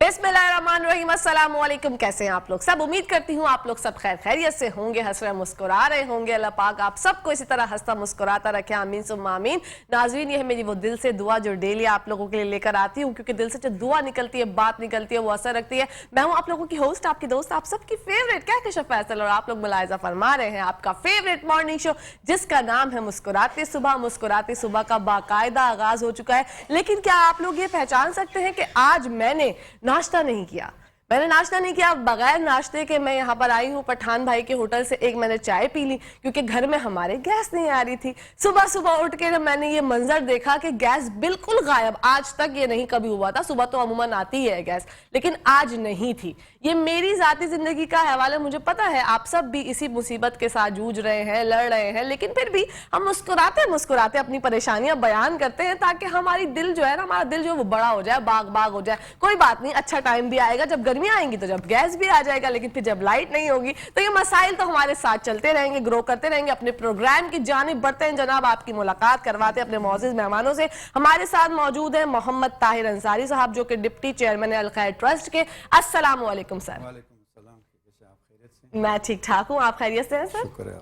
बिस्मिल्लाहिर्रहमानिर्रहीम, अस्सलामु अलैकुम। कैसे हैं आप लोग सब? उम्मीद करती हूँ आप लोग सब खैर खैरियत से होंगे, हंस रहे मुस्कुरा रहे होंगे। अल्लाह पाक आप सबको इसी तरह हंसता मुस्कुराता रखे, आमीन सुम्मा आमीन। नाज़रीन, ये है मेरी वो दिल से दुआ जो डेली आप लोगों के लिए लेकर आती हूँ, क्योंकि दिल से जो दुआ निकलती है, बात निकलती है, वो असर रखती है। मैं हूँ आप लोगों की होस्ट, आपकी दोस्त, आप सबकी फेवरेट कहकशाफ फैसल, और आप लोग मुलाहिजा फरमा रहे हैं आपका फेवरेट मॉर्निंग शो जिसका नाम है मुस्कुराते सुबह। मुस्कुराते सुबह का बाकायदा आगाज हो चुका है, लेकिन क्या आप लोग ये पहचान सकते हैं कि आज मैंने नाश्ता नहीं किया? मैंने नाश्ता नहीं किया। बगैर नाश्ते के मैं यहाँ पर आई हूँ पठान भाई के होटल से। एक मैंने चाय पी ली क्योंकि घर में हमारे गैस नहीं आ रही थी। सुबह सुबह उठ के जब मैंने ये मंजर देखा कि गैस बिल्कुल गायब, आज तक ये नहीं कभी हुआ था। सुबह तो अमूमन आती है गैस, लेकिन आज नहीं थी। ये मेरी जाती जिंदगी का हवाला है, मुझे पता है आप सब भी इसी मुसीबत के साथ जूझ रहे हैं, लड़ रहे हैं, लेकिन फिर भी हम मुस्कुराते मुस्कुराते अपनी परेशानियां बयान करते हैं ताकि हमारी दिल जो है ना, हमारा दिल जो है वो बड़ा हो जाए, बाग बाग हो जाए। कोई बात नहीं, अच्छा टाइम भी आएगा, जब गर्मियां आएंगी तो जब गैस भी आ जाएगा, लेकिन फिर जब लाइट नहीं होगी तो ये मसाइल तो हमारे साथ चलते रहेंगे, ग्रो करते रहेंगे। अपने प्रोग्राम की जानिब बढ़ते हैं जनाब, आपकी मुलाकात करवाते हैं अपने मौजूद मेहमानों से। हमारे साथ मौजूद है मोहम्मद ताहिर अंसारी साहब, जो कि डिप्टी चेयरमैन है अल खैर ट्रस्ट के। अस्सलामु अलैकुम सर। वालेकुम सलाम। कैसे आप? खैरियत से? मैं ठीक ठाक हूँ, आप खैरियत से हैं सर? शुक्र है,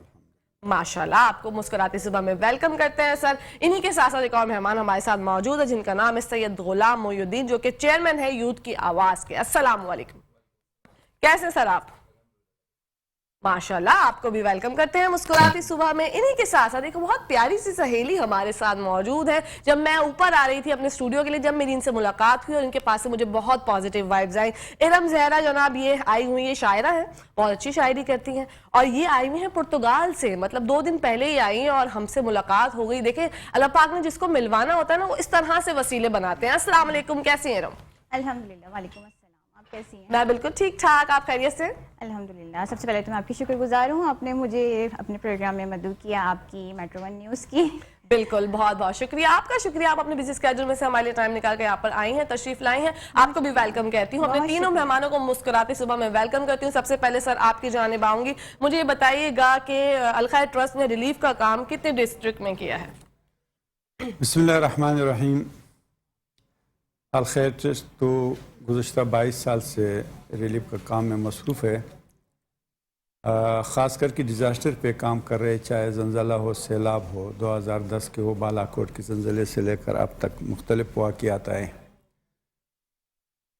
माशाल्लाह। आपको मुस्कुराती सुबह में वेलकम करते हैं सर। इन्हीं के साथ साथ एक और मेहमान हमारे साथ मौजूद है जिनका नाम है सैयद गुलाम मोयुद्दीन, जो कि चेयरमैन है यूथ की आवाज के। अस्सलामु अलैकुम, कैसे सर आप? माशाल्लाह, आपको भी वेलकम करते हैं मुस्कुराती सुबह में। इन्हीं के साथ साथ एक बहुत प्यारी सी सहेली हमारे साथ मौजूद है। जब मैं ऊपर आ रही थी अपने स्टूडियो के लिए, जब मेरी इनसे मुलाकात हुई और इनके पास से मुझे बहुत पॉजिटिव वाइब्स आई। इरम ज़हरा जनाब ये आई हुई, ये शायरा है, बहुत अच्छी शायरी करती हैं, और ये आई हुई हैं पुर्तगाल से। मतलब 2 दिन पहले ही आई हैं और हमसे मुलाकात हो गई। देखें, अल्लाह पाक ने जिसको मिलवाना होता है ना, वो इस तरह से वसीले बनाते हैं। अस्सलाम वालेकुम, कैसी हैं इरम? अल्हम्दुलिल्लाह। वालेकुम अस्सलाम। आप कैसी हैं? मैं बिल्कुल ठीक ठाक, आप खैरियत से? अल्हम्दुलिल्लाह। सबसे पहले तो मैं आपकी शुक्रगुजार हूँ, आपने मुझे अपने प्रोग्राम में मदद किया, आपकी मेट्रो वन न्यूज़ की। बिल्कुल, बहुत बहुत शुक्रिया आपका। शुक्रिया, आप अपने बिजी स्केड्यूल में से हमारे लिए टाइम निकाल के यहाँ पर आई हैं, तशरीफ लाई हैं। आपको भी वेलकम कहती हूँ। अपने तीनों मेहमानों को मुस्कुराते सुबह में वेलकम करती हूँ। सबसे पहले सर आपकी जानिब आऊंगी, मुझे ये बताइएगा कि अल खैर ट्रस्ट ने रिलीफ का काम कितने डिस्ट्रिक्ट में किया है? बिस्मिल्लाहिर्रहमानिर्रहीम। अल खैर ट्रस्ट तो गुज़श्ता 22 साल से रिलीफ का काम में मसरूफ़ है। ख़ास करके डिज़ास्टर पे काम कर रहे, चाहे ज़लज़ला हो, सैलाब हो, 2010 के हो, बालाकोट के ज़लज़ले से लेकर अब तक मुख्तलिफ वाक़यात आए।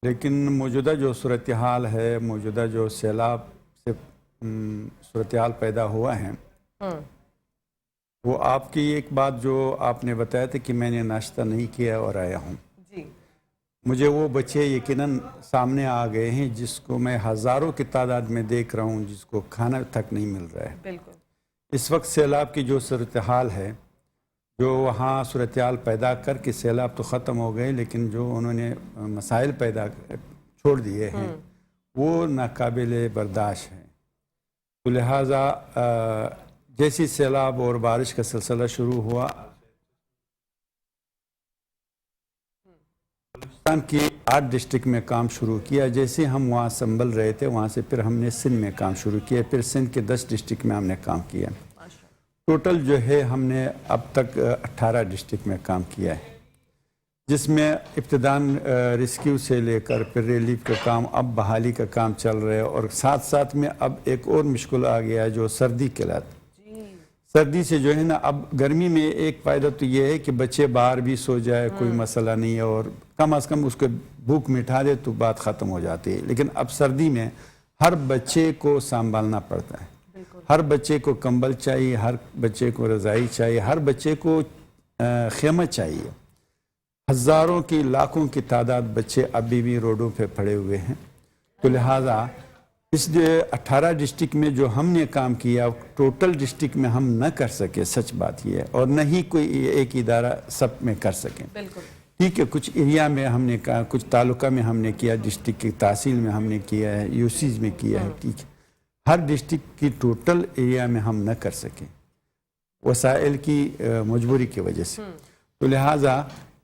लेकिन मौजूदा जो सूरत हाल है, मौजूदा जो सैलाब से सूरत हाल पैदा हुआ है, वो आपकी एक बात जो आपने बताया था कि मैंने नाश्ता नहीं किया और आया हूँ, मुझे वो बच्चे यकीनन सामने आ गए हैं जिसको मैं हज़ारों की तादाद में देख रहा हूँ, जिसको खाना तक नहीं मिल रहा है। बिल्कुल इस वक्त सैलाब की जो सूरत हाल है, जो वहाँ सूरत हाल पैदा करके सैलाब तो ख़त्म हो गए, लेकिन जो उन्होंने मसाइल पैदा छोड़ दिए हैं वो नाकाबिले बर्दाश्त है। तो लिहाजा जैसी सैलाब और बारिश का सिलसिला शुरू हुआ, पाकिस्तान की 8 डिस्ट्रिक्ट में काम शुरू किया। जैसे हम वहाँ संभल रहे थे, वहाँ से फिर हमने सिंध में काम शुरू किया, फिर सिंध के 10 डिस्ट्रिक्ट में हमने काम किया। टोटल जो है हमने अब तक 18 डिस्ट्रिक्ट में काम किया है, जिसमें इब्तिदान रेस्क्यू से लेकर फिर रिलीफ का काम, अब बहाली का काम चल रहा है। और साथ साथ में अब एक और मुश्किल आ गया है जो सर्दी के लत। सर्दी से जो है ना, अब गर्मी में एक फ़ायदा तो ये है कि बच्चे बाहर भी सो जाए, कोई मसला नहीं है, और कम अज़ कम उसको भूख मिटा दे तो बात ख़त्म हो जाती है। लेकिन अब सर्दी में हर बच्चे को संभालना पड़ता है, हर बच्चे को कंबल चाहिए, हर बच्चे को रज़ाई चाहिए, हर बच्चे को खेमा चाहिए। हज़ारों की लाखों की तादाद बच्चे अभी भी रोडों पे पड़े हुए हैं। तो लिहाजा इस 18 डिस्ट्रिक्ट में जो हमने काम किया, टोटल डिस्ट्रिक्ट में हम न कर सके, सच बात यह है, और न ही कोई एक इदारा सब में कर सकें। ठीक है, कुछ एरिया में हमने कहा, कुछ तालुका में हमने किया, डिस्ट्रिक्ट की तहसील में हमने किया है, यूसीज में किया है। ठीक है, हर डिस्ट्रिक्ट की टोटल एरिया में हम न कर सकें वसाइल की मजबूरी की वजह से। तो लिहाजा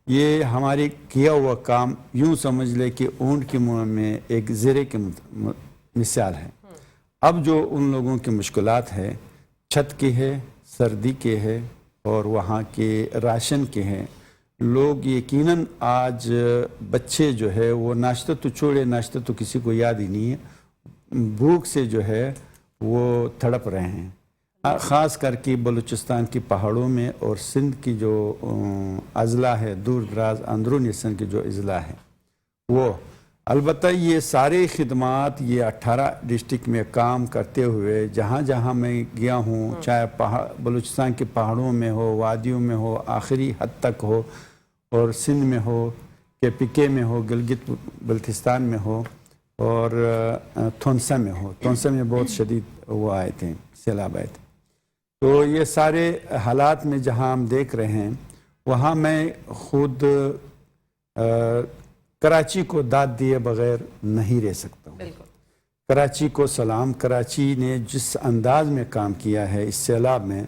ये हमारे किया हुआ काम यूँ समझ ले कि ऊँट के मुँह में एक ज़रे की मिसाल है। अब जो उन लोगों की मुश्किलात है, छत की है, सर्दी के है, और वहाँ के राशन के हैं, लोग यकीनन आज बच्चे जो है वो नाश्ता तो छोड़े, नाश्ता तो किसी को याद ही नहीं है, भूख से जो है वो तड़प रहे हैं। ख़ास करके बलूचिस्तान की पहाड़ों में और सिंध की जो अज़ला है, दूर दराज अंदरूनी सिंध की जो अज़ला है वो, अलबत्ता ये सारे खिदमात ये 18 डिस्ट्रिक्ट में काम करते हुए जहाँ जहाँ मैं गया हूँ, चाहे बलूचिस्तान के पहाड़ों में हो, वादियों में हो, आखिरी हद तक हो, और सिंध में हो, KPK में हो, गिलगित बल्तिस्तान में हो, और थोनसा में हो। थोनसा में बहुत शदीद वो आए थे, सैलाब आए थे। तो ये सारे हालात में जहाँ हम देख रहे हैं, वहाँ मैं खुद कराची को दाद दिए बगैर नहीं रह सकता हूँ। कराची को सलाम। कराची ने जिस अंदाज में काम किया है इस सैलाब में,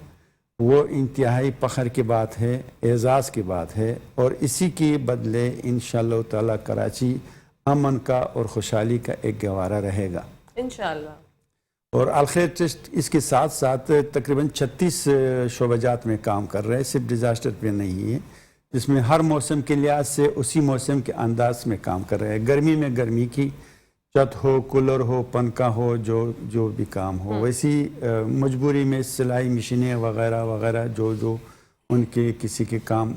वो इंतहाई फ़ख्र की बात है, एज़ाज़ की बात है, और इसी के बदले इंशाअल्लाह ताला कराची अमन का और खुशहाली का एक गवारा रहेगा इंशाअल्लाह। और अल-खैर ट्रस्ट इसके साथ साथ तकरीबन 36 शोबाजात में काम कर रहे हैं, सिर्फ डिज़ास्टर पे नहीं है, जिसमें हर मौसम के लिहाज से उसी मौसम के अंदाज में काम कर रहे हैं। गर्मी में गर्मी की छत हो, कूलर हो, पंखा हो, जो भी काम हो, वैसी मजबूरी में सिलाई मशीनें वगैरह वगैरह जो उनके किसी के काम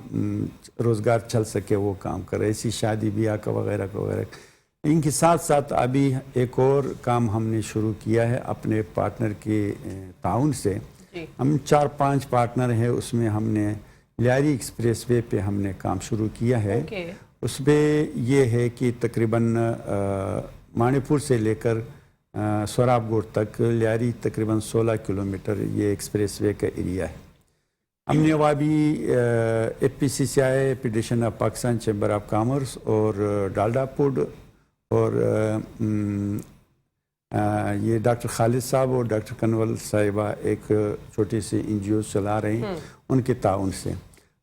रोज़गार चल सके वो काम कर रहे। ऐसी शादी ब्याह का वगैरह। इनके साथ साथ अभी एक और काम हमने शुरू किया है अपने पार्टनर के ताउन से। हम 4-5 पार्टनर हैं, उसमें हमने लियारी एक्सप्रेस वे पे हमने काम शुरू किया है। उसमें ये है कि तकरीबन मणिपुर से लेकर सोराबगोड़ तक लियारी तकरीबन 16 किलोमीटर ये एक्सप्रेस वे का एरिया है। हमने वहाँ भी FPCCI federation of Pakistan chamber of commerce और डालडा फूड और ये डॉक्टर खालिद साहब और डॉक्टर कनवल साहिबा एक छोटी सी NGO चला रहे हैं, उनके ताउन से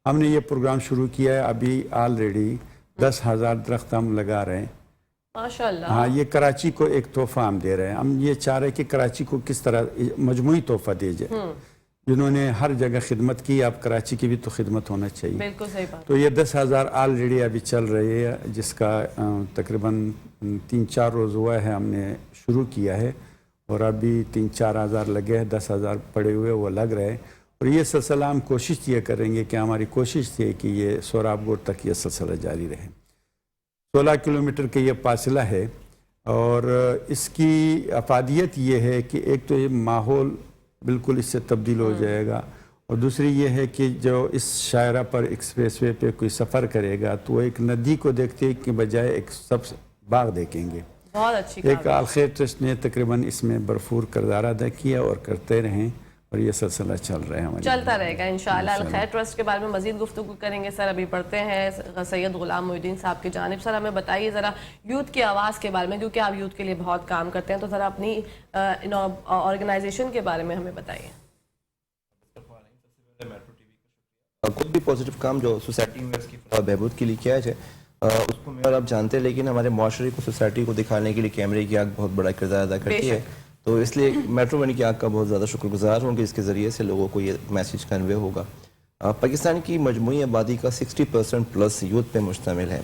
हमने ये प्रोग्राम शुरू किया है। अभी ऑलरेडी 10,000 दरख्त हम लगा रहे हैं माशाल्लाह। हाँ, ये कराची को एक तोहफा हम दे रहे हैं। हम ये चाह रहे हैं कि कराची को किस तरह मजमूई तोहफा दे जाए। जिन्होंने हर जगह खिदमत की, अब कराची की भी तो खिदमत होना चाहिए। बिल्कुल सही बात। तो ये 10,000 ऑलरेडी अभी चल रही है, जिसका तकरीबन 3-4 रोज़ हुआ है हमने शुरू किया है, और अभी 3-4 हज़ार लगे हैं, 10,000 पड़े हुए वो लग रहे हैं। और ये सिलसिला हम कोशिश ये करेंगे कि हमारी कोशिश थी कि ये सोराबगोड़ तक ये सिलसिला जारी रहे। 16 किलोमीटर का ये फासला है, और इसकी अफादियत ये है कि एक तो ये माहौल बिल्कुल इससे तब्दील हो जाएगा, और दूसरी ये है कि जो इस शायरा पर एक्सप्रेसवे पे कोई सफ़र करेगा तो वो एक नदी को देखते के बजाय एक सब बाग देखेंगे। बहुत अच्छी एक अल-खैर ट्रस्ट ने तकरीबन इसमें भरपूर किरदार अदा किया और करते रहें, और ये सिलसिला चल रहा है, हमारे चलता रहेगा इंशाअल्लाह। अल-खैर ट्रस्ट के बारे में मज़ीद गुफ्तगू करेंगे। सर अभी पढ़ते हैं सैयद गुलाम मोहिउद्दीन साहब की जानिब। सर हमें बताइए ज़रा यूथ की आवाज़ के बारे में, क्योंकि आप यूथ के लिए बहुत काम करते हैं, तो ज़रा अपनी ऑर्गेनाइजेशन के बारे में हमें बताइए। खुद भी पॉजिटिव काम जो सोसाइटी में उसकी बहबूद के लिए किया जाए, उसको मैं और आप जानते हैं, लेकिन हमारे माशरे को, सोसाइटी को दिखाने के लिए कैमरे की आग बहुत बड़ा किरदार अदा करती है। तो इसलिए मेट्रो वन की आग का बहुत ज़्यादा शुक्रगुजार हूँ कि इसके ज़रिए से लोगों को ये मैसेज कन्वे होगा। पाकिस्तान की मजमूई आबादी का 60% प्लस यूथ पे मुश्तमिल है।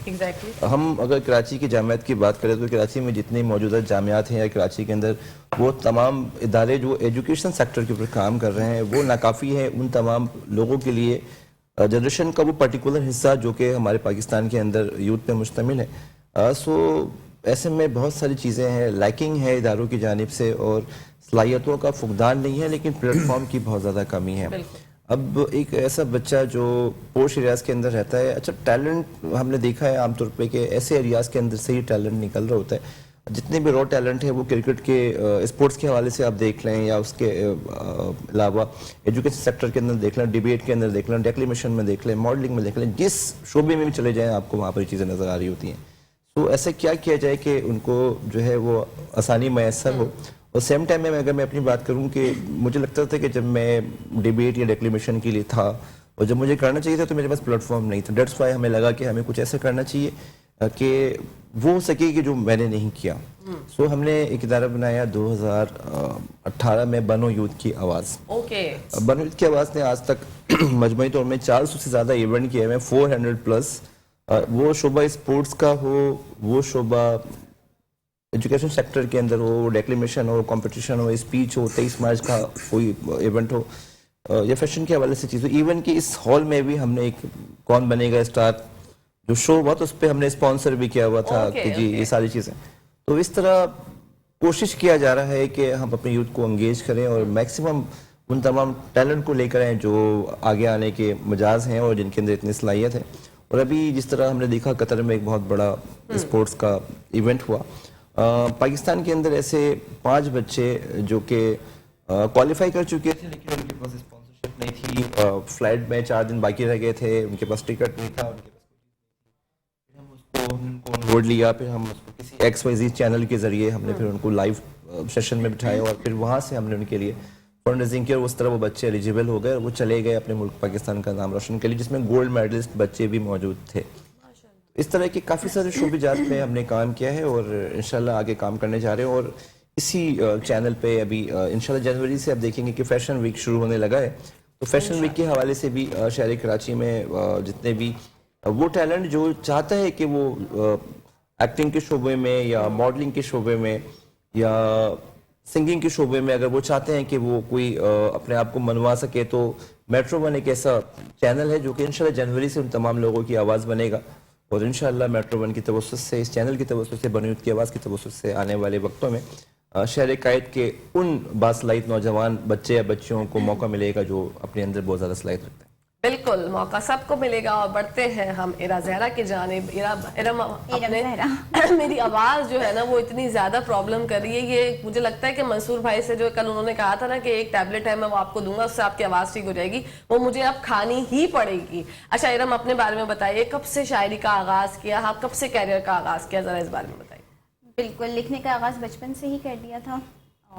हम अगर कराची की जामियात की बात करें तो कराची में जितनी मौजूदा जामियात हैं या कराची के अंदर वो तमाम इदारे जो एजुकेशन सेक्टर के ऊपर काम कर रहे हैं वो नाकाफ़ी है उन तमाम लोगों के लिए। जनरेशन का वो पर्टिकुलर हिस्सा जो कि हमारे पाकिस्तान के अंदर यूथ पे मुश्तमिल है। सो ऐसे में बहुत सारी चीज़ें हैं, लैकिंग है इदारों की जानिब से, और सलाहियतों का फुकदान नहीं है, लेकिन प्लेटफॉर्म की बहुत ज़्यादा कमी है। अब एक ऐसा बच्चा जो पोश एरियाज़ के अंदर रहता है, अच्छा टैलेंट हमने देखा है आमतौर पे कि ऐसे एरियाज़ के अंदर से ही टैलेंट निकल रहा होता है। जितने भी रॉ टैलेंट है वो क्रिकेट के स्पोर्ट्स के हवाले से आप देख लें, या उसके अलावा एजुकेशन सेक्टर के अंदर देख लें, डिबेट के अंदर देख लें, डेक्लेमेशन में देख लें, मॉडलिंग में देख लें, जिस शोबे में भी चले जाएँ आपको वहाँ पर चीज़ें नज़र आ रही होती हैं। तो ऐसे क्या किया जाए कि उनको जो है वो आसानी मैसर हो। और सेम टाइम में अगर मैं अपनी बात करूं कि मुझे लगता था कि जब मैं डिबेट या डेक्लेमेशन के लिए था और जब मुझे करना चाहिए था तो मेरे पास प्लेटफॉर्म नहीं था। डेट्स वाई हमें लगा कि हमें कुछ ऐसा करना चाहिए کہ وہ ہو سکے کہ جو میں نے نہیں کیا. سو ہم نے ایک ادارہ بنایا 2018 میں، بنو یوتھ کی آواز. اوکے. بنو یوتھ کی آواز نے آج تک مجموعی طور میں 400 سے زیادہ ایونٹ کیے ہیں، 400+. وہ شعبہ اسپورٹس کا ہو، وہ شعبہ ایجوکیشن سیکٹر کے اندر ہو، ڈیکلیمیشن ہو، کمپٹیشن ہو، اسپیچ ہو، 23 مارچ کا کوئی ایونٹ ہو، یا فیشن کے حوالے سے چیز ہو. ایون کہ اس ہال میں بھی ہم نے ایک کون بنے گا اسٹار جو شو ہوا تو اس پہ ہم نے اسپانسر بھی کیا ہوا تھا کہ جی یہ ساری چیزیں. تو اس طرح کوشش کیا جا رہا ہے کہ ہم اپنے یوتھ کو انگیج کریں اور میکسیمم ان تمام ٹیلنٹ کو لے کر آئیں جو آگے آنے کے مجاز ہیں اور جن کے اندر اتنی صلاحیت ہے. اور ابھی جس طرح ہم نے دیکھا قطر میں ایک بہت بڑا اسپورٹس کا ایونٹ ہوا. پاکستان کے اندر ایسے 5 بچے جو کہ کوالیفائی کر چکے تھے لیکن ان کے پاس اسپانسرشپ نہیں تھی، فلائٹ میں 4 دن باقی رہ گئے تھے، ان کے پاس ٹکٹ نہیں تھا، ان کے پاس ہم کو روڈ لیا. پھر ہم اس کو کسی XYZ چینل کے ذریعے ہم نے پھر ان کو لائیو سیشن میں بٹھایا اور پھر وہاں سے ہم نے ان کے لیے فنڈ ریزنگ کیا اور اس طرح وہ بچے ایلیجیبل ہو گئے اور وہ چلے گئے اپنے ملک پاکستان کا نام روشن کے لیے، جس میں گولڈ میڈلسٹ بچے بھی موجود تھے. اس طرح کے کافی سارے شعبے جات میں ہم نے کام کیا ہے اور انشاءاللہ آگے کام کرنے جا رہے ہیں. اور اسی چینل پہ ابھی انشاءاللہ جنوری سے آپ دیکھیں گے کہ فیشن ویک شروع ہونے لگا ہے. تو فیشن ویک کے حوالے سے بھی شہر کراچی میں جتنے بھی وہ ٹیلنٹ جو چاہتا ہے کہ وہ ایکٹنگ کے شعبے میں یا ماڈلنگ کے شعبے میں یا سنگنگ کے شعبے میں اگر وہ چاہتے ہیں کہ وہ کوئی اپنے آپ کو منوا سکے تو میٹرو ون ایک ایسا چینل ہے جو کہ انشاءاللہ جنوری سے ان تمام لوگوں کی آواز بنے گا. اور انشاءاللہ میٹرو ون کی توسط سے، اس چینل کی توسط سے، بنو یوتھ کی آواز کی توسط سے آنے والے وقتوں میں شہر قائد کے ان باصلاحیت نوجوان بچے یا بچیوں کو موقع ملے گا جو اپنے اندر بہت زیادہ صلاحیت رکھتے ہیں. بالکل موقع سب کو ملے گا. اور بڑھتے ہیں ہم ایرا زہرا کی جانب. ایرم میری آواز جو ہے نا وہ اتنی زیادہ پرابلم کر رہی ہے. یہ مجھے لگتا ہے کہ منصور بھائی سے جو کل انہوں نے کہا تھا نا کہ ایک ٹیبلٹ ہے میں وہ آپ کو دوں گا اس سے آپ کی آواز ٹھیک ہو جائے گی، وہ مجھے اب کھانی ہی پڑے گی. اچھا ایرم اپنے بارے میں بتائیے، کب سے شاعری کا آغاز کیا، آپ کب سے کیریئر کا آغاز کیا، ذرا اس بارے میں بتائیے. بالکل، لکھنے کا آغاز بچپن سے ہی کر دیا تھا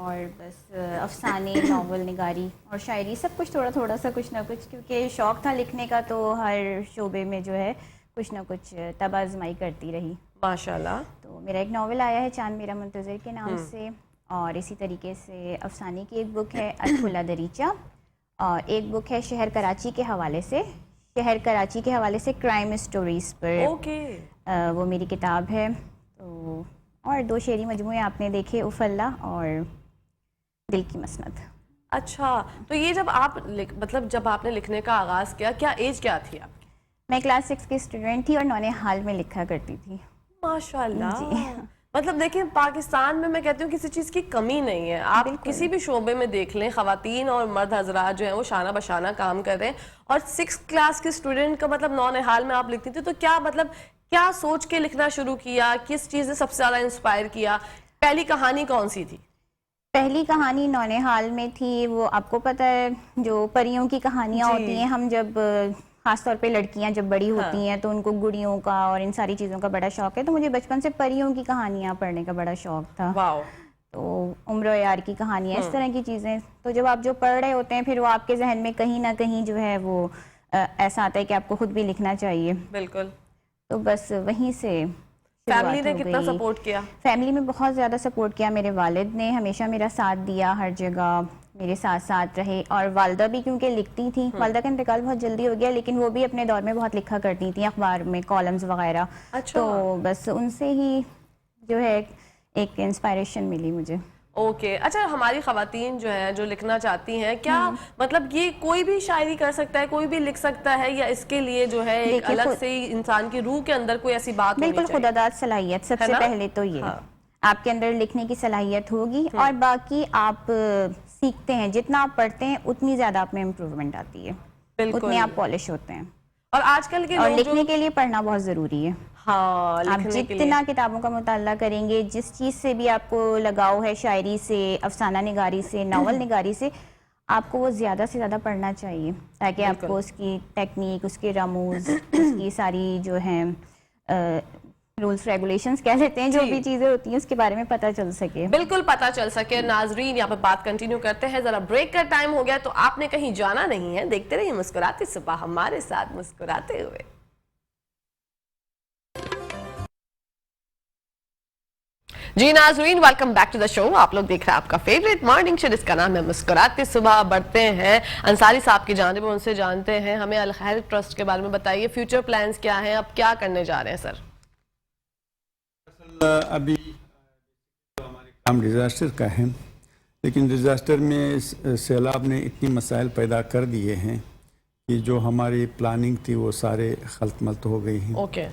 اور بس افسانے، ناول نگاری اور شاعری سب کچھ تھوڑا سا کچھ نہ کچھ، کیونکہ شوق تھا لکھنے کا تو ہر شعبے میں جو ہے کچھ نہ کچھ تب آزمائی کرتی رہی. ماشاءاللہ. تو میرا ایک ناول آیا ہے چاند میرا منتظر کے نام سے، اور اسی طریقے سے افسانے کی ایک بک ہے الکھلا دریچہ، اور ایک بک ہے شہر کراچی کے حوالے سے کرائم اسٹوریز پر. وہ میری کتاب ہے. تو اور 2 شعری مجموعے آپ نے دیکھے، اف اللہ اور دل کی مسند. اچھا، تو یہ جب آپ جب آپ نے لکھنے کا آغاز کیا، کیا ایج کیا تھی آپ کی؟ میں کلاس 6 کی اسٹوڈنٹ تھی اور نونہال میں لکھا کرتی تھی. ماشاءاللہ. مطلب دیکھیں پاکستان میں میں کہتی ہوں کسی چیز کی کمی نہیں ہے. آپ کسی بھی شعبے میں دیکھ لیں، خواتین اور مرد حضرات جو ہیں وہ شانہ بشانہ کام کر رہے ہیں. اور 6 کلاس کی اسٹوڈنٹ کا مطلب نونہال میں آپ لکھتی تھی، تو کیا سوچ کے لکھنا شروع کیا؟ کس چیز نے سب سے زیادہ انسپائر کیا؟ پہلی کہانی کون سی تھی؟ پہلی کہانی نونہال میں تھی. وہ آپ کو پتہ ہے جو پریوں کی کہانیاں ہوتی ہیں، ہم جب خاص طور پہ لڑکیاں جب بڑی ہوتی ہیں تو ان کو گڑیوں کا اور ان ساری چیزوں کا بڑا شوق ہے. تو مجھے بچپن سے پریوں کی کہانیاں پڑھنے کا بڑا شوق تھا. تو عمر و یار کی کہانیاں، اس طرح کی چیزیں. تو جب آپ جو پڑھ رہے ہوتے ہیں پھر وہ آپ کے ذہن میں کہیں نہ کہیں جو ہے وہ ایسا آتا ہے کہ آپ کو خود بھی لکھنا چاہیے. بالکل. تو بس وہیں سے فیملی نے کتنا سپورٹ کیا؟ فیملی میں بہت زیادہ سپورٹ کیا. میرے والد نے ہمیشہ میرا ساتھ دیا، ہر جگہ میرے ساتھ رہے. اور والدہ بھی کیونکہ لکھتی تھیں، والدہ کا انتقال بہت جلدی ہو گیا لیکن وہ بھی اپنے دور میں بہت لکھا کرتی تھیں اخبار میں، کالمز وغیرہ. تو بس ان سے ہی جو ہے ایک انسپائریشن ملی مجھے. اوکے. اچھا، ہماری خواتین جو ہیں جو لکھنا چاہتی ہیں، کیا مطلب یہ کوئی بھی شاعری کر سکتا ہے، کوئی بھی لکھ سکتا ہے، یا اس کے لیے جو ہے ایک الگ سے انسان کی روح کے اندر کوئی ایسی بات ہونی چاہیے؟ بالکل، خداداد صلاحیت سب سے پہلے تو یہ آپ کے اندر لکھنے کی صلاحیت ہوگی اور باقی آپ سیکھتے ہیں، جتنا آپ پڑھتے ہیں اتنی زیادہ آپ میں امپروومنٹ آتی ہے، اتنے آپ پالش ہوتے ہیں. اور آج کل کے اور لکھنے کے لیے پڑھنا بہت ضروری ہے. آپ جتنا کتابوں کا مطالعہ کریں گے، جس چیز سے بھی آپ کو لگاؤ ہے، شاعری سے، افسانہ نگاری سے، ناول نگاری سے، آپ کو وہ زیادہ سے زیادہ پڑھنا چاہیے تاکہ آپ کو اس کی ٹیکنیک، اس کے رموز، اس کی ساری جو ہیں رولز ریگولیشنز کہہ لیتے ہیں، جو بھی چیزیں ہوتی ہیں اس کے بارے میں پتہ چل سکے. بالکل پتہ چل سکے. ناظرین یہاں پہ بات کنٹینیو کرتے ہیں، ذرا بریک کا ٹائم ہو گیا تو آپ نے کہیں جانا نہیں ہے. دیکھتے رہیے مسکراتی صبح ہمارے ساتھ مسکراتے ہوئے. जी नाज़रीन, welcome back to the show. आप लोग देख रहे हैं आपका फेवरेट मॉर्निंग शो जिसका नाम है मुस्कुराते सुबह। बढ़ते हैं अंसारी साहब की जानिब, उनसे जानते हैं हमें अल खैर ट्रस्ट के बारे में बताइए, फ्यूचर प्लान्स क्या हैं, अब क्या करने जा रहे हैं सर? अभी तो हमारे काम डिज़ास्टर का है, लेकिन डिज़ास्टर में सैलाब ने इतनी मसाइल पैदा कर दिए हैं कि जो हमारी प्लानिंग थी वो सारे खल्त-मल्त हो गई हैं। ओके,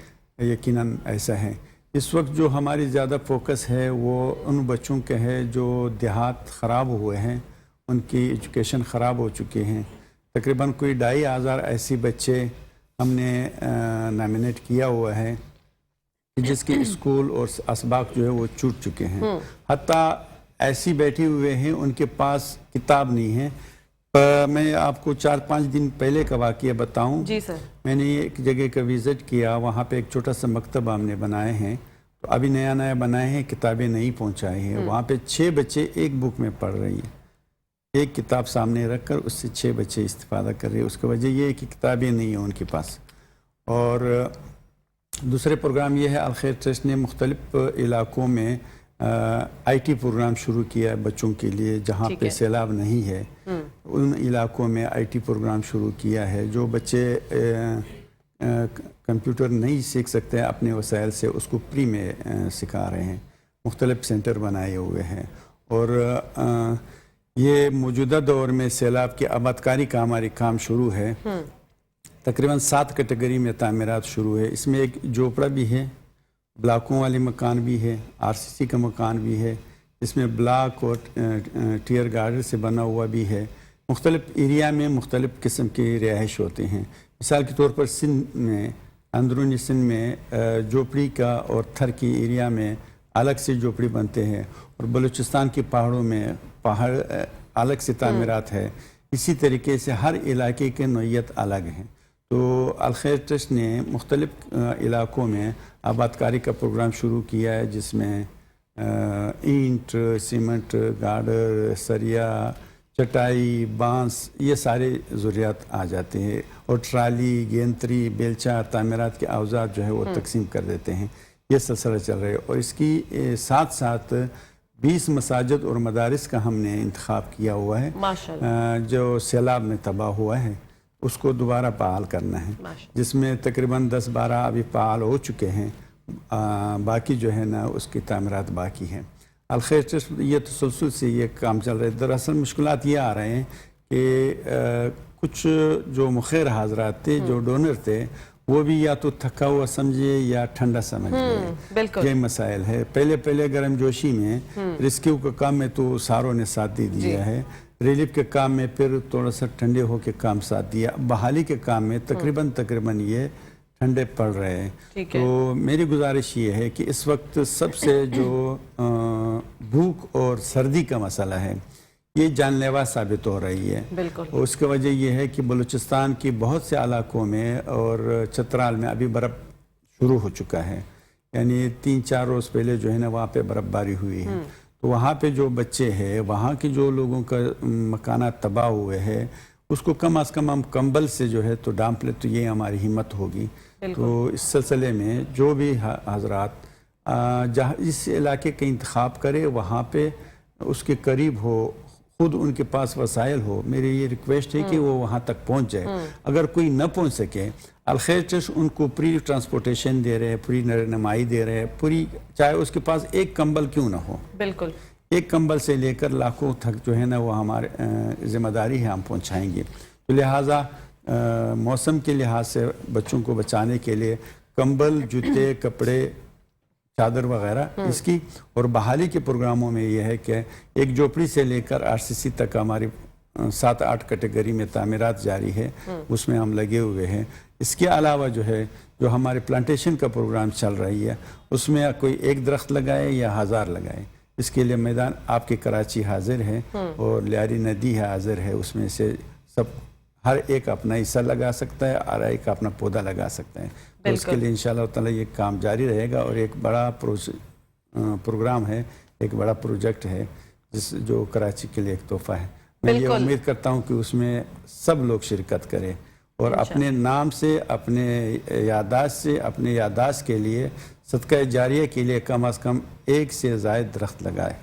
यकीनन ऐसा है। इस वक्त जो हमारी ज़्यादा फोकस है वो उन बच्चों के है जो देहात ख़राब हुए हैं, उनकी एजुकेशन ख़राब हो चुके हैं। तकरीबन कोई 2,500 ऐसे बच्चे हमने नॉमिनेट किया हुआ है जिसके स्कूल और असबाक जो है वो छूट चुके हैं। हत्ता ऐसी बैठे हुए हैं उनके पास किताब नहीं है। मैं आपको 4-5 दिन पहले का वाक़या बताऊं। जी सर। मैंने एक जगह का विज़िट किया, वहाँ पे एक छोटा सा मकतब हमने बनाए हैं, तो अभी नया नया बनाए हैं, किताबें नहीं पहुँचाई हैं। वहाँ पे 6 बच्चे एक बुक में पढ़ रही हैं, एक किताब सामने रख कर उससे 6 बच्चे इस्तेफादा कर रहे हैं। उसकी वजह ये है कि किताबें नहीं हैं उनके पास। और दूसरे प्रोग्राम ये है, अल खैर ट्रस्ट ने मुख्तलिफ इलाकों में IT प्रोग्राम शुरू किया है बच्चों के लिए, जहाँ पे सैलाब नहीं है उन इलाकों में IT प्रोग्राम शुरू किया है। जो बच्चे कंप्यूटर नहीं सीख सकते हैं अपने वसाइल से, उसको फ्री में सिखा रहे हैं। मुख्तलिफ सेंटर बनाए हुए हैं। और ये मौजूदा दौर में सैलाब की आबादकारी का हमारी काम शुरू है। तकरीबन 7 कैटेगरी में तामीरात शुरू है। इसमें एक झोपड़ा भी है, ब्लॉकों वाले मकान भी है, RCC का मकान भी है, इसमें ब्लॉक और टीयर गार्डर से बना हुआ भी है। मुख्तलिफ एरिया में मुख्तलिफ किस्म की रिहाइश होते हैं। मिसाल के तौर पर सिंध में, अंदरूनी सिंध में झोपड़ी का और थर की एरिया में अलग से झोपड़ी बनते हैं, और बलूचिस्तान के पहाड़ों में पहाड़ अलग से तामीरात है। इसी तरीके से हर इलाके के नौइयत अलग हैं। तो अल खैर ट्रस्ट ने मुख्तलिफ इलाकों में आबादकारी का प्रोग्राम शुरू किया है, जिसमें ईंट, सीमेंट, गार्डर, सरिया, चटाई, बांस, ये सारे ज़रूरियात आ जाते हैं। और ट्राली, गेंतरी, बेलचा, तामीरात के औजार जो है वो तकसीम कर देते हैं। ये सिलसिला चल रहा है। और इसकी साथ साथ 20 मसाजिद और मदारिस का हमने इंतखाब किया हुआ है, जो सैलाब में तबाह हुआ है, उसको दोबारा बहाल करना है, जिसमें तकरीबन 10-12 अभी बहाल हो चुके हैं। बाकी जो है ना उसकी तामीरात बाकी हैं। अल खैर ट्रस्ट ये तसलसल से ये काम चल रहा है। दरअसल मुश्किलात ये आ रहे हैं कि कुछ जो मुखिर हाजरात थे, जो डोनर थे, वो भी या तो थका हुआ समझे या ठंडा समझ ये मसाइल है। पहले गर्मजोशी में रेस्क्यू का काम में तो सारों ने साथ दे दिया है, रिलीफ के काम में फिर थोड़ा सा ठंडे होकर काम साथ दिया, बहाली के काम में तकरीबन ये ठंडे पड़ रहे हैं। तो मेरी गुजारिश ये है कि इस वक्त सबसे जो भूख और सर्दी का मसला है, ये जानलेवा साबित हो रही है। उसकी वजह यह है कि बलूचिस्तान की बहुत से इलाकों में और चतराल में अभी बर्फ़ शुरू हो चुका है। यानी 3-4 रोज़ पहले जो है ना वहाँ पे बर्फ़बारी हुई है। तो वहाँ पे जो बच्चे हैं, वहाँ के जो लोगों का मकानात तबाह हुए हैं, उसको कम अज़ कम हम कंबल से जो है तो डांप ले, तो ये हमारी हिम्मत होगी। तो इस सिलसिले में जो भी हजरात जहाँ इस इलाके का इंतखाब करे, वहाँ पे उसके करीब हो, खुद उनके पास वसाइल हो, मेरी ये रिक्वेस्ट है कि वो वहाँ तक पहुँच जाए। अगर कोई न पहुँच सके, अल खैर ट्रस्ट उनको फ्री ट्रांसपोर्टेशन दे रहे हैं, फ्री रहनुमाई दे रहे हैं, पूरी, चाहे उसके पास एक कंबल क्यों ना हो, बिल्कुल एक कंबल से लेकर लाखों तक जो है ना वो हमारे ज़िम्मेदारी है, हम पहुँचाएँगे। तो लिहाजा मौसम के लिहाज से बच्चों को बचाने के लिए कंबल, जूते, कपड़े, चादर वगैरह इसकी, और बहाली के प्रोग्रामों में यह है कि एक झोपड़ी से लेकर RCC तक हमारी 7-8 कैटेगरी में तामीरात जारी है, उसमें हम लगे हुए हैं। इसके अलावा जो है, जो हमारे प्लांटेशन का प्रोग्राम चल रही है, उसमें कोई एक दरख्त लगाए या 1000 लगाए, इसके लिए मैदान आपके कराची हाजिर है और लियारी नदी है हाजिर है। उसमें से सब हर एक अपना हिस्सा लगा सकता है और एक अपना पौधा लगा सकता है। तो उसके लिए इंशाअल्लाह ताला ये काम जारी रहेगा। और एक बड़ा प्रोग्राम है, एक बड़ा प्रोजेक्ट है, जो कराची के लिए एक तोहफा है। मैं ये उम्मीद करता हूँ कि उसमें सब लोग शिरकत करें और अपने नाम से, अपने यादाश्त से, अपने यादाश्त के लिए صدقہ جاریہ کے لیے کم از کم 1 سے زائد درخت لگائے.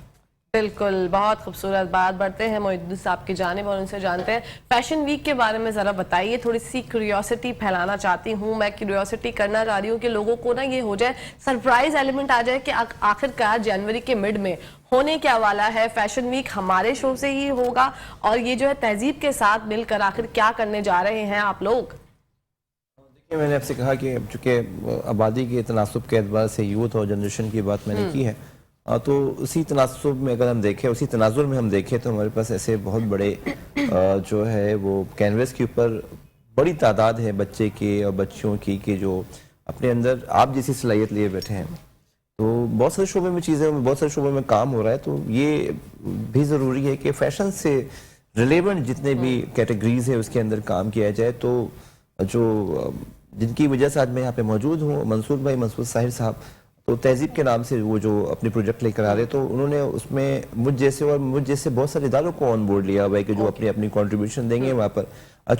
بالکل, بہت خوبصورت بات. بڑھتے ہیں محی الدین صاحب کی جانب اور ان سے جانتے ہیں فیشن ویک کے بارے میں ذرا بتائیے. تھوڑی سی کیوریوسٹی پھیلانا چاہتی ہوں میں, کیوریوسٹی کرنا چاہ رہی ہوں کہ لوگوں کو نا یہ ہو جائے, سرپرائز ایلیمنٹ آ جائے کہ آخر کار جنوری کے مڈ میں ہونے کیا والا ہے. فیشن ویک ہمارے شو سے ہی ہوگا اور یہ جو ہے تہذیب کے ساتھ مل کر آخر کیا کرنے جا رہے ہیں آپ لوگ؟ دیکھیں, میں نے آپ سے کہا کہ چونکہ آبادی کے تناسب کے اعتبار سے یوتھ اور جنریشن کی بات میں نے کی ہے, تو اسی تناسب میں اگر ہم دیکھیں, اسی تناظر میں ہم دیکھیں تو ہمارے پاس ایسے بہت بڑے جو ہے وہ کینویس کے اوپر بڑی تعداد ہے بچے کی اور بچیوں کی کہ جو اپنے اندر آپ جیسی صلاحیت لیے بیٹھے ہیں. تو بہت سارے شعبے میں چیزیں, بہت سارے شعبے میں کام ہو رہا ہے. تو یہ بھی ضروری ہے کہ فیشن سے ریلیونٹ جتنے بھی کیٹیگریز ہیں اس کے اندر کام کیا جائے. تو جو جن کی وجہ سے آج میں یہاں پہ موجود ہوں, منصور بھائی, منصور ساحر صاحب, تو تہذیب کے نام سے وہ جو اپنے پروجیکٹ لے کر آ رہے, تو انہوں نے اس میں مجھ جیسے بہت سارے اداروں کو آن بورڈ لیا ہوا ہے کہ جو اپنی کنٹریبیوشن دیں گے وہاں پر.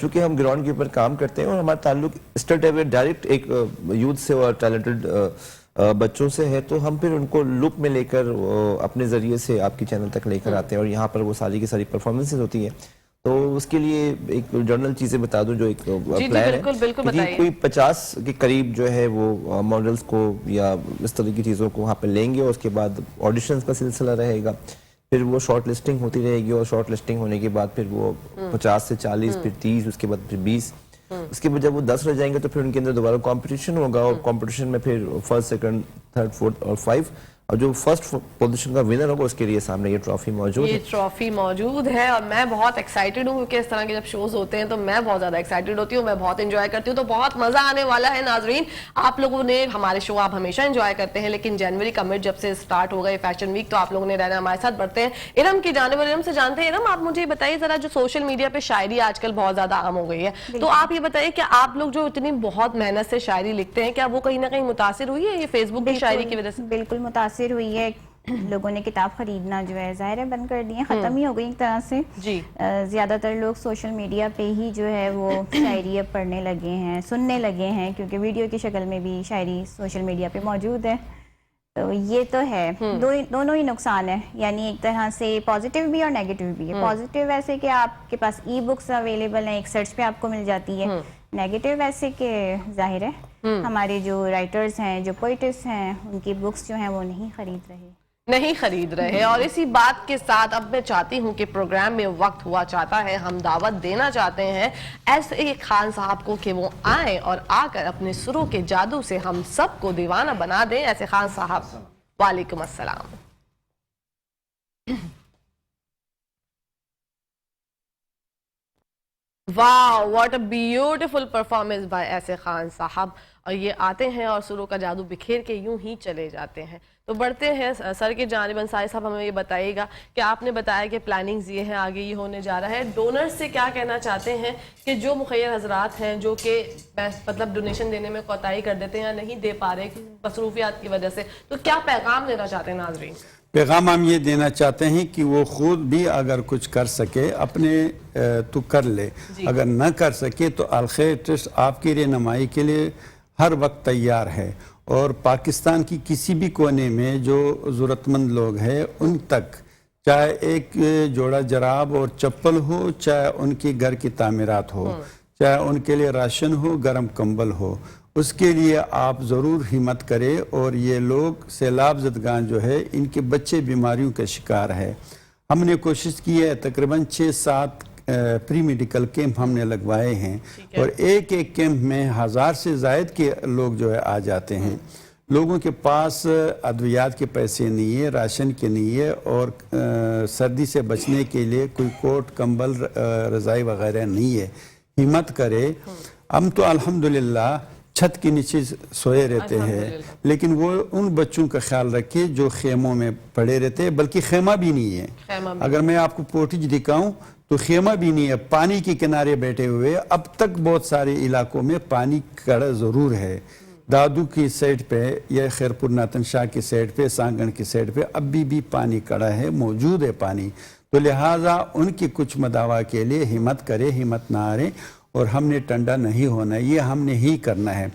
چونکہ ہم گراؤنڈ کے اوپر کام کرتے ہیں اور ہمارا تعلق اسٹارٹ اوے ڈائریکٹ ایک یوتھ سے اور ٹیلنٹڈ بچوں سے ہے, تو ہم پھر ان کو لک میں لے کر اپنے ذریعے سے آپ کی چینل تک لے کر آتے ہیں اور یہاں پر وہ ساری کی ساری پرفارمنسز ہوتی ہیں. تو اس کے لیے ایک جنرل چیزیں بتا دوں جو ایک پلان ہے کہ کوئی 50 کے قریب جو ہے وہ ماڈلز کو یا اس طرح کی چیزوں کو وہاں پہ لیں گے. اور اس کے بعد آڈیشنز کا سلسلہ رہے گا, پھر وہ شارٹ لسٹنگ ہوتی رہے گی اور شارٹ لسٹنگ ہونے کے بعد پھر وہ 50 سے 40, پھر 30, اس کے بعد پھر 20, اس کے بعد جب وہ 10 رہ جائیں گے تو پھر ان کے اندر دوبارہ کمپٹیشن ہوگا اور کمپٹیشن میں پھر فرسٹ, سیکنڈ, تھرڈ, فورتھ اور 5, اور جو فرسٹ پوزیشن کا ونر ہوگا اس کے لیے سامنے یہ ٹرافی موجود ہے. یہ ٹرافی موجود ہے اور میں بہت ایکسائٹڈ ہوں کیونکہ اس طرح کے جب شوز ہوتے ہیں تو میں بہت زیادہ ایکسائٹڈ ہوتی ہوں, میں بہت انجوائے کرتی ہوں. تو بہت مزہ آنے والا ہے ناظرین. آپ لوگوں نے ہمارے شو آپ ہمیشہ انجوائے کرتے ہیں, لیکن جنوری کا مڈ جب سے سٹارٹ ہوگا یہ فیشن ویک تو آپ لوگوں نے رہنا ہمارے ساتھ. بڑھتے ہیں ارم کی جانب. ارم سے جانتے ہیں, ارم آپ مجھے یہ بتائیے ذرا, جو سوشل میڈیا پہ شاعری آج کل بہت زیادہ عام ہو گئی ہے, تو آپ یہ بتائیے کہ آپ لوگ جو اتنی بہت محنت سے شاعری لکھتے ہیں, کیا وہ کہیں نہ کہیں متاثر ہوئی ہے یہ فیس بک کی شاعری کی وجہ سے؟ بالکل متاثر ہوئی ہے. لوگوں نے کتاب خریدنا جو ہے ظاہر ہے بند کر دی ہے, ختم ہی ہو گئی ایک طرح سے. جی, زیادہ تر لوگ سوشل میڈیا پہ ہی جو ہے وہ شاعری اب پڑھنے لگے ہیں, سننے لگے ہیں, کیونکہ ویڈیو کی شکل میں بھی شاعری سوشل میڈیا پہ موجود ہے. تو یہ تو ہے, دونوں ہی نقصان ہے, یعنی ایک طرح سے پازیٹیو بھی اور نیگیٹیو بھی ہے. پازیٹیو ایسے کہ آپ کے پاس ای بکس اویلیبل ہیں, ایک سرچ پہ آپ کو مل جاتی ہے. نیگیٹیو ایسے کہ ظاہر ہے ہمارے جو رائٹرز ہیں, جو پوئٹس ہیں, ان کی بکس جو ہیں وہ نہیں خرید رہے. اور اسی بات کے ساتھ اب میں چاہتی ہوں کہ پروگرام میں وقت ہوا چاہتا ہے, ہم دعوت دینا چاہتے ہیں ایسے ایک خان صاحب کو کہ وہ آئیں اور آ کر اپنے سروں کے جادو سے ہم سب کو دیوانہ بنا دیں. ایسے خان صاحب, وعلیکم السلام. Wow, what a beautiful performance بائی ایسے خان صاحب. اور یہ آتے ہیں اور سروں کا جادو بکھیر کے یوں ہی چلے جاتے ہیں. تو بڑھتے ہیں سر کے جانب. انصاری صاحب ہمیں یہ بتائیے گا کہ آپ نے بتایا کہ پلاننگز یہ ہیں, آگے یہ ہونے جا رہا ہے. ڈونر سے کیا کہنا چاہتے ہیں کہ جو مخیر حضرات ہیں جو کہ مطلب ڈونیشن دینے میں کوتاہی کر دیتے ہیں یا نہیں دے پا رہے مصروفیات کی وجہ سے, تو کیا پیغام دینا چاہتے ہیں ناظرین؟ پیغام ہم یہ دینا چاہتے ہیں کہ وہ خود بھی اگر کچھ کر سکے اپنے تو کر لے, اگر نہ کر سکے تو الخیر ٹرسٹ آپ کی رہنمائی کے لیے ہر وقت تیار ہے. اور پاکستان کی کسی بھی کونے میں جو ضرورت مند لوگ ہیں ان تک, چاہے ایک جوڑا جراب اور چپل ہو, چاہے ان کی گھر کی تعمیرات ہو, چاہے ان کے لیے راشن ہو, گرم کمبل ہو, اس کے لیے آپ ضرور ہمت کریں. اور یہ لوگ سیلاب زدگان جو ہے ان کے بچے بیماریوں کا شکار ہے. ہم نے کوشش کی ہے, تقریباً 6-7 پری میڈیکل کیمپ ہم نے لگوائے ہیں, اور ایک کیمپ میں 1000 سے زائد کے لوگ جو ہے آ جاتے ہیں. لوگوں کے پاس ادویات کے پیسے نہیں ہے, راشن کے نہیں ہے, اور سردی سے بچنے کے لیے کوئی کوٹ, کمبل, رضائی وغیرہ نہیں ہے. ہمت کرے. ہم تو الحمدللہ چھت کے نیچے سوئے رہتے ہیں, لیکن وہ ان بچوں کا خیال رکھے جو خیموں میں پڑے رہتے ہیں, بلکہ خیمہ بھی نہیں ہے. اگر میں آپ کو پوٹیج دکھاؤں تو خیمہ بھی نہیں ہے, پانی کے کنارے بیٹھے ہوئے. اب تک بہت سارے علاقوں میں پانی کڑا ضرور ہے. دادو کی سائڈ پہ یا خیرپور ناتن شاہ کی سائڈ پہ, سانگن کی سائڈ پہ ابھی بھی پانی کڑا ہے, موجود ہے پانی. تو لہٰذا ان کی کچھ مداوع کے لیے ہمت کرے, ہمت نہ ہارے. اور ہم نے ٹنڈا نہیں ہونا ہے, یہ ہم نے ہی کرنا ہے.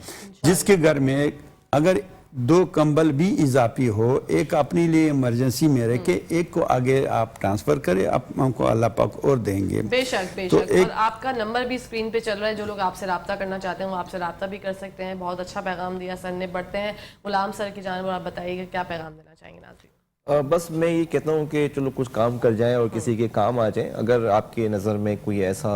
جس کے گھر میں اگر 2 कंबल भी इजाफी हो, एक अपने लिए इमरजेंसी में रखे, एक को आगे आप ट्रांसफर करें, आप हमको अल्लाह पाक और देंगे। बेशक बेशक। और आपका नंबर भी स्क्रीन पे चल रहा है, जो लोग आपसे राब्ता करना चाहते हैं वो आपसे राब्ता भी कर सकते हैं। बहुत अच्छा पैगाम दिया सर ने। बढ़ते हैं गुलाम सर की जानिब, आप बताइएगा क्या पैगाम देना चाहेंगे नाज़रीन? बस मैं ये कहता हूँ कि चलो कुछ काम कर जाएं और किसी के काम आ जाएं। अगर आपकी नज़र में कोई ऐसा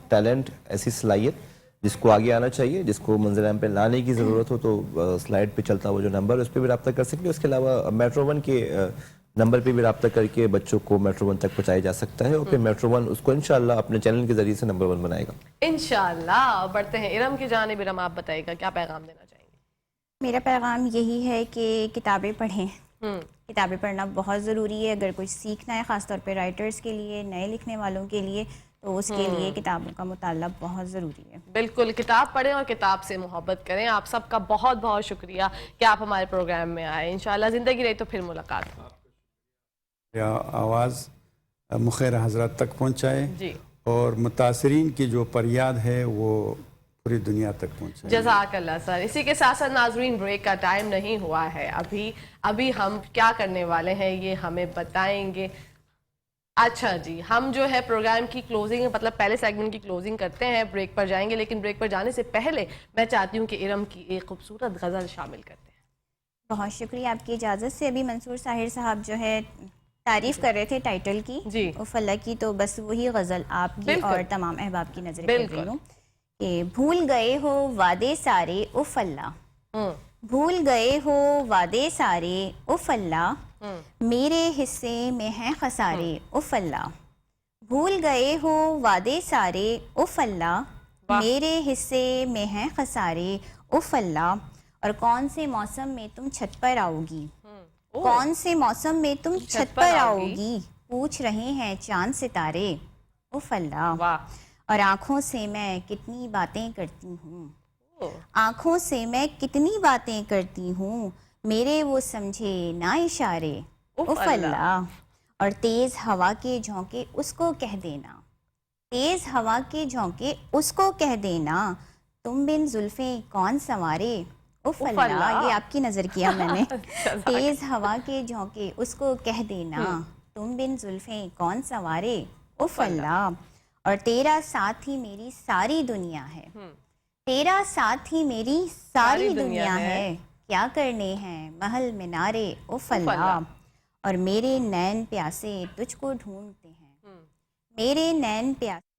टैलेंट, ऐसी सलाहियत जिसको आगे आना चाहिए, जिसको मंजिल पे लाने की ज़रूरत हो, तो स्लाइड पे चलता हुआ जो नंबर है उस पर भी रब्ता कर सकते हैं। उसके अलावा मेट्रो 1 के नंबर पे भी रब्ता करके बच्चों को मेट्रो 1 तक पहुँचाया जा सकता है और फिर मेट्रो 1 उसको इंशाल्लाह अपने चैनल के ज़रिए से नंबर 1 बनाएगा इंशाल्लाह। बढ़ते हैं इरम की जानिब। इरम, आप बताइएगा क्या पैगाम देना चाहेंगे? मेरा पैगाम यही है कि किताबें पढ़ें। किताबें पढ़ना बहुत ज़रूरी है अगर कुछ सीखना है, ख़ासतौर पे राइटर्स के लिए, नए लिखने वालों के लिए, तो उसके लिए किताबों का मुताला बहुत ज़रूरी है। बिल्कुल, किताब पढ़ें और किताब से मोहब्बत करें। आप सबका बहुत बहुत शुक्रिया कि आप हमारे प्रोग्राम में आए। इंशाल्लाह ज़िंदगी रही तो फिर मुलाकात हो। आवाज़ मुखैर हजरत तक पहुँचाए जी, और मुतासरीन की जो फरियाद है वो पूरी दुनिया तक पहुँचाए। जज़ाकल्लाह सर। इसी के साथ साथ नाज़रीन, ब्रेक का टाइम नहीं हुआ है अभी हम क्या करने वाले हैं ये हमें बताएंगे। अच्छा जी, हम जो है प्रोग्राम की क्लोजिंग, मतलब पहले सेगमेंट की क्लोजिंग करते हैं, ब्रेक पर जाएंगे। लेकिन ब्रेक पर जाने से पहले मैं चाहती हूँ कि इरम की एक खूबसूरत गज़ल शामिल करते हैं। बहुत शुक्रिया आपकी इजाज़त से। अभी मंसूर साहिर साहब जो है तारीफ कर रहे थे टाइटल की, जी, उफ़ल्ला की, तो बस वही गज़ल आपकी और तमाम अहबाब की नज़र कर रही हूँ कि भूल गए हो वादे सारे उफ़ल्ला, भूल गए हो वादे सारे उफ़ल्ला, मेरे हिस्से में हैं खसारे उफ़ल्ला, भूल गए हो वादे सारे उफ़ल्ला, मेरे हिस्से में हैं खसारे उफ़ल्ला, और कौन से मौसम में तुम छत पर आओगी, कौन से मौसम में तुम छत पर आओगी, पूछ रहे हैं चांद सितारे उफ़ल्ला, और आँखों से मैं कितनी बातें करती हूँ, आँखों से मैं कितनी बातें करती हूँ, मेरे वो समझे ना इशारे उफ़ल्ला, और तेज़ हवा के झोंके उसको कह देना, तेज़ हवा के झोंके उसको कह देना, तुम बिन जुल्फ़े कौन संवारे उफ़ल्ला। ये आपकी नज़र किया मैंने। तेज़ हवा के झोंके उसको कह देना, तुम बिन जुल्फ़े कौन संवारे उफ़ल्ला, और तेरा साथ ही मेरी सारी दुनिया है, तेरा साथ ही मेरी सारी दुनिया है, क्या करने हैं महल मीनारे उफ़ल्ला, और मेरे नैन प्यासे तुझको ढूंढते हैं, मेरे नैन प्यासे